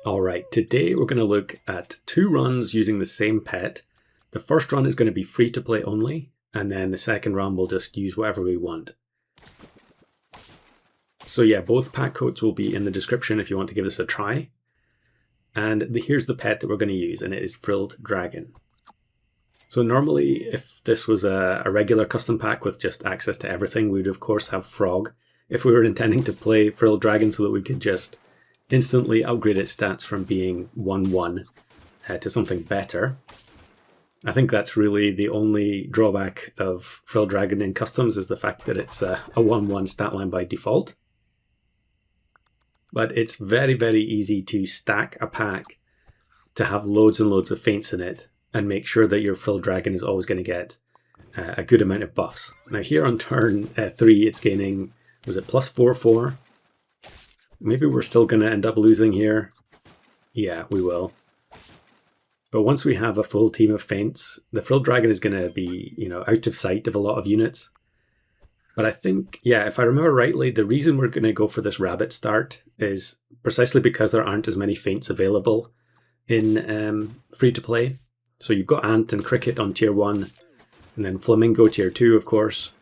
Alright, today we're going to look at two runs using the same pet. The first run is going to be free to play only, and then the second run we'll just use whatever we want. So yeah, both pack codes will be in the description if you want to give this a try. And here's the pet that we're going to use, and it is Frilled Dragon. So normally, if this was a regular custom pack with just access to everything, we would of course have Frog, if we were intending to play Frilled Dragon so that we could just instantly upgrade its stats from being 1-1 to something better. I think that's really the only drawback of Frilled Dragon in customs, is the fact that it's a 1-1 stat line by default. But it's very, very easy to stack a pack to have loads and loads of feints in it and make sure that your Frilled Dragon is always going to get a good amount of buffs. Now here on turn 3 it's gaining, was it plus 4/4? Maybe we're still going to end up losing here. Yeah, we will. But once we have a full team of feints, the Frilled Dragon is going to be, out of sight of a lot of units. But I think, yeah, if I remember rightly, the reason we're going to go for this rabbit start is precisely because there aren't as many feints available in free-to-play. So you've got Ant and Cricket on tier 1, and then Flamingo tier 2, of course.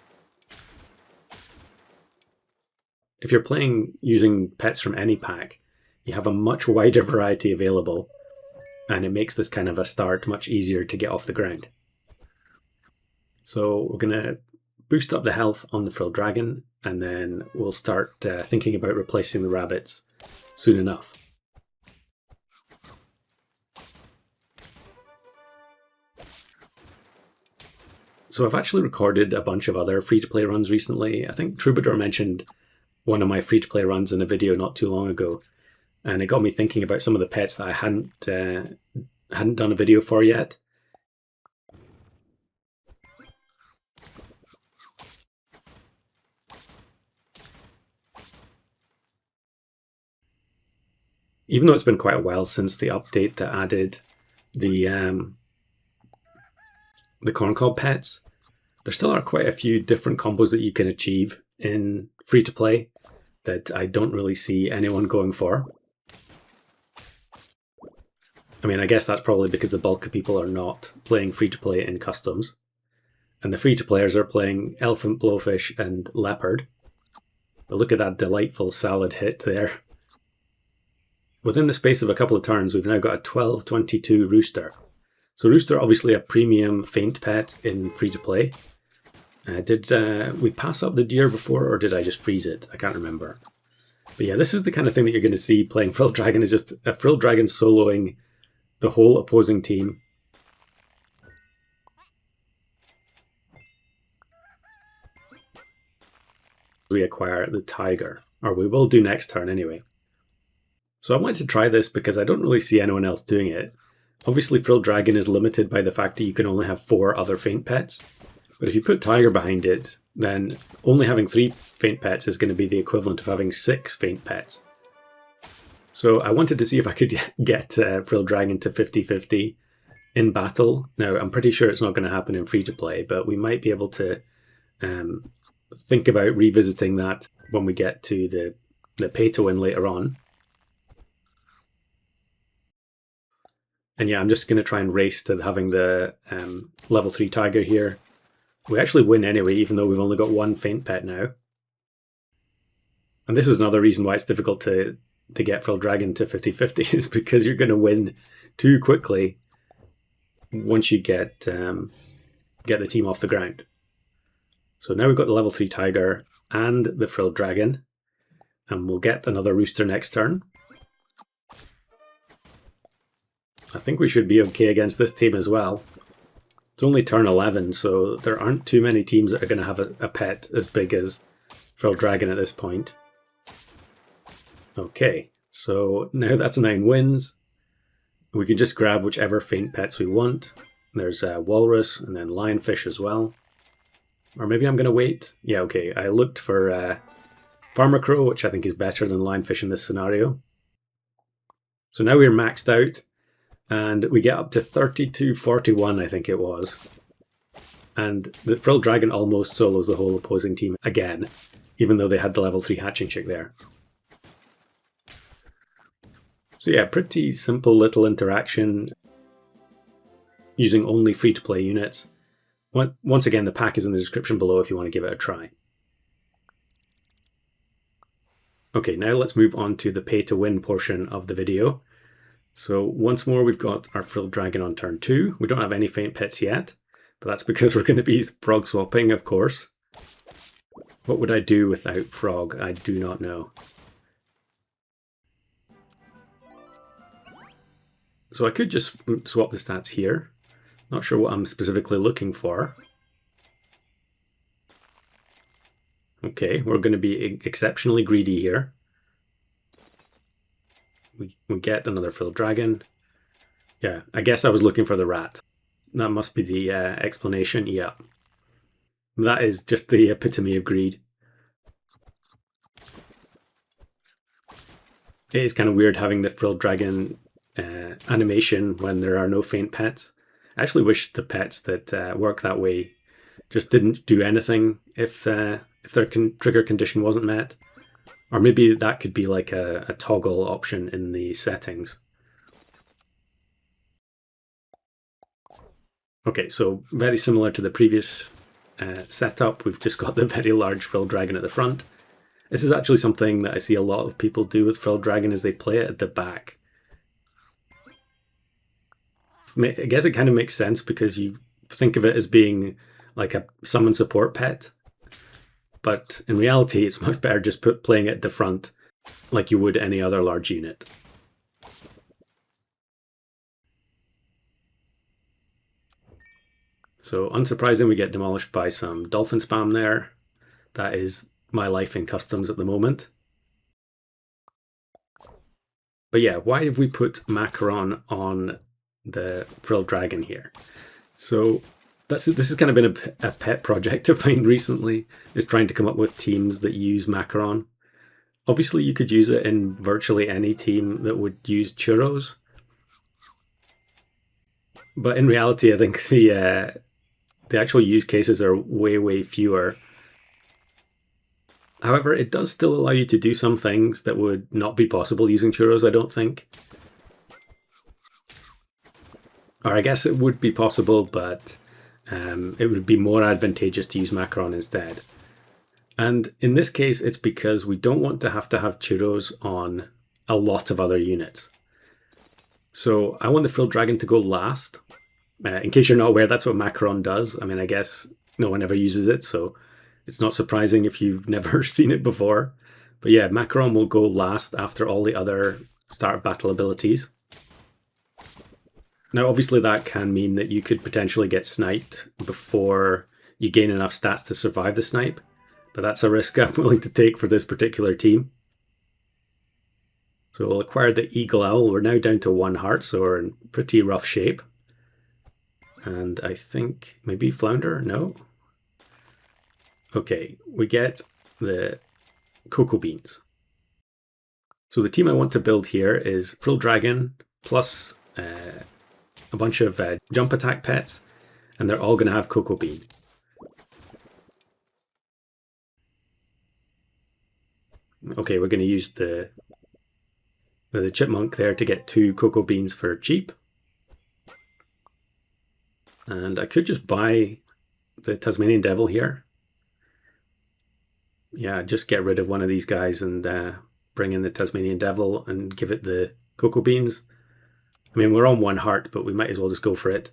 If you're playing using pets from any pack, you have a much wider variety available, and it makes this kind of a start much easier to get off the ground. So we're going to boost up the health on the Frilled Dragon, and then we'll start thinking about replacing the rabbits soon enough. So I've actually recorded a bunch of other free-to-play runs recently. I think Troubadour mentioned one of my free-to-play runs in a video not too long ago, and it got me thinking about some of the pets that I hadn't done a video for yet. Even though it's been quite a while since the update that added the corncob pets, there still are quite a few different combos that you can achieve in free-to-play that I don't really see anyone going for. I mean, I guess that's probably because the bulk of people are not playing free-to-play in customs, and the free-to-players are playing Elephant, Blowfish, and Leopard. But look at that delightful salad hit there. Within the space of a couple of turns, we've now got a 12-22 Rooster. So Rooster, obviously a premium feint pet in free-to-play. Did we pass up the deer before, or did I just freeze it? I can't remember. But yeah, this is the kind of thing that you're going to see playing Frilled Dragon, is just a Frilled Dragon soloing the whole opposing team. We acquire the tiger, or we will do next turn anyway. So I wanted to try this because I don't really see anyone else doing it. Obviously Frilled Dragon is limited by the fact that you can only have 4 other feint pets. But if you put Tiger behind it, then only having 3 feint pets is going to be the equivalent of having 6 feint pets. So I wanted to see if I could get Frilled Dragon to 50-50 in battle. Now, I'm pretty sure it's not going to happen in free-to-play, but we might be able to think about revisiting that when we get to the pay-to-win later on. And yeah, I'm just going to try and race to having the level 3 Tiger here. We actually win anyway, even though we've only got 1 feint pet now. And this is another reason why it's difficult to get Frilled Dragon to 50-50, is because you're going to win too quickly once you get the team off the ground. So now we've got the level 3 Tiger and the Frilled Dragon, and we'll get another Rooster next turn. I think we should be okay against this team as well. It's only turn 11, so there aren't too many teams that are going to have a pet as big as Frilled Dragon at this point. Okay, so now that's 9 wins. We can just grab whichever feint pets we want. There's Walrus and then Lionfish as well. Or maybe I'm going to wait. Yeah, okay, I looked for Farmer Crow, which I think is better than Lionfish in this scenario. So now we're maxed out. And we get up to 32-41, I think it was. And the Frilled Dragon almost solos the whole opposing team again, even though they had the level 3 hatching chick there. So yeah, pretty simple little interaction using only free-to-play units. Once again, the pack is in the description below if you want to give it a try. Okay, now let's move on to the pay-to-win portion of the video. So once more, we've got our Frilled Dragon on turn 2. We don't have any faint pets yet, but that's because we're going to be frog swapping, of course. What would I do without frog? I do not know. So I could just swap the stats here. Not sure what I'm specifically looking for. Okay, we're going to be exceptionally greedy here. We get another Frilled Dragon. Yeah, I guess I was looking for the rat. That must be the explanation. Yeah. That is just the epitome of greed. It is kind of weird having the Frilled Dragon animation when there are no faint pets. I actually wish the pets that work that way just didn't do anything if their trigger condition wasn't met. Or maybe that could be like a toggle option in the settings. Okay, so very similar to the previous setup, we've just got the very large Frilled Dragon at the front. This is actually something that I see a lot of people do with Frilled Dragon is they play it at the back. I guess it kind of makes sense because you think of it as being like a summon support pet. But in reality, it's much better just playing it at the front like you would any other large unit. So unsurprising, we get demolished by some dolphin spam there. That is my life in customs at the moment. But yeah, why have we put Macaron on the Frilled Dragon here? So this has kind of been a pet project of mine recently, is trying to come up with teams that use Macaron. Obviously, you could use it in virtually any team that would use churros. But in reality, I think the actual use cases are way, way fewer. However, it does still allow you to do some things that would not be possible using churros, I don't think. Or I guess it would be possible, but it would be more advantageous to use Macaron instead. And in this case, it's because we don't want to have churros on a lot of other units. So I want the Frilled Dragon to go last. In case you're not aware, that's what Macaron does. I mean, I guess no one ever uses it, so it's not surprising if you've never seen it before. But yeah, Macaron will go last after all the other start of battle abilities. Now, obviously, that can mean that you could potentially get sniped before you gain enough stats to survive the snipe, but that's a risk I'm willing to take for this particular team. So we'll acquire the Eagle Owl. We're now down to 1 heart, so we're in pretty rough shape. And I think maybe Flounder? No? Okay, we get the Cocoa Beans. So the team I want to build here is Frilled Dragon plus a bunch of jump attack pets, and they're all going to have Cocoa Bean. Okay, we're going to use the chipmunk there to get 2 Cocoa Beans for cheap. And I could just buy the Tasmanian Devil here. Yeah, just get rid of one of these guys and bring in the Tasmanian Devil and give it the Cocoa Beans. I mean, we're on 1 heart, but we might as well just go for it.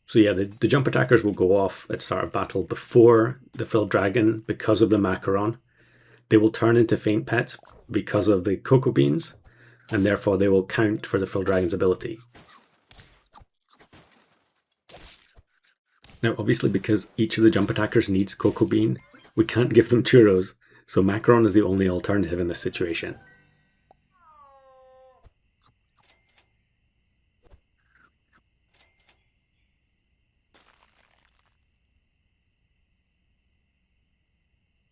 So yeah, the jump attackers will go off at start of battle before the Frilled Dragon because of the Macaron. They will turn into faint pets because of the Cocoa Beans, and therefore they will count for the Frilled Dragon's ability. Now, obviously, because each of the jump attackers needs Cocoa Bean, we can't give them churros, so Macaron is the only alternative in this situation.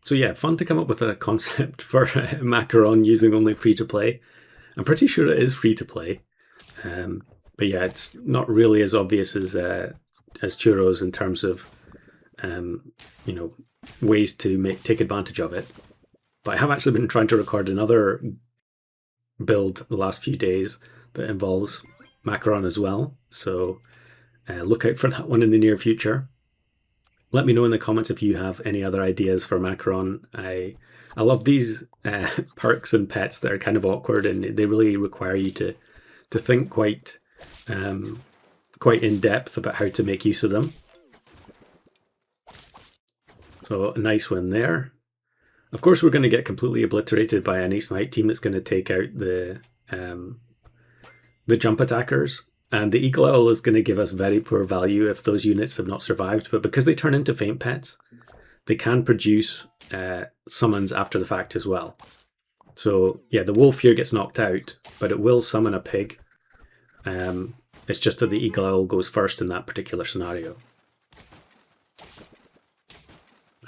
So yeah, fun to come up with a concept for Macaron using only free-to-play. I'm pretty sure it is free-to-play. But yeah, it's not really as obvious as churros in terms of ways to take advantage of it. But I have actually been trying to record another build the last few days that involves Macaron as well. So look out for that one in the near future. Let me know in the comments if you have any other ideas for Macaron. I love these perks and pets that are kind of awkward, and they really require you to think quite in depth about how to make use of them. So a nice one there. Of course, we're going to get completely obliterated by any snipe team that's going to take out the jump attackers. And the Eagle Owl is going to give us very poor value if those units have not survived. But because they turn into faint pets, they can produce summons after the fact as well. So yeah, the wolf here gets knocked out, but it will summon a pig. It's just that the Eagle Owl goes first in that particular scenario.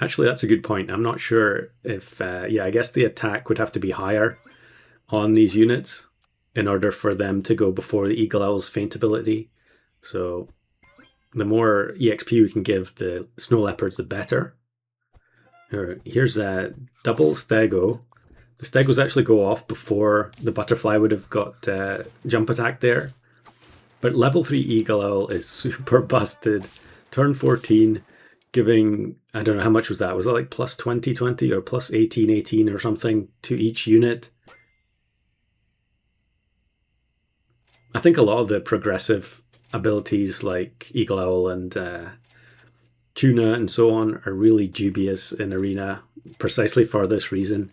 Actually, that's a good point. I'm not sure if, I guess the attack would have to be higher on these units in order for them to go before the Eagle Owl's feint ability. So the more EXP we can give the snow leopards, the better. Here's a double stego. The stegos actually go off before the butterfly would have got jump attack there. But level 3 Eagle Owl is super busted. Turn 14, giving, I don't know, how much was that? Was that like plus 20 or plus 18 or something to each unit? I think a lot of the progressive abilities like Eagle Owl and Tuna and so on are really dubious in Arena, precisely for this reason.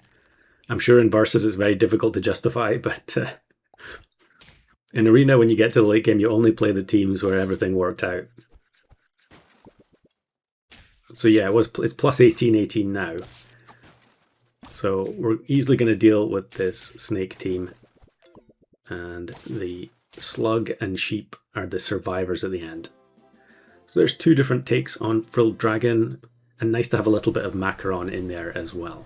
I'm sure in Versus it's very difficult to justify, but in Arena, when you get to the late game, you only play the teams where everything worked out. So yeah, it's plus 18 now. So we're easily going to deal with this snake team. And the slug and sheep are the survivors at the end. So there's two different takes on Frilled Dragon, and nice to have a little bit of Macaron in there as well.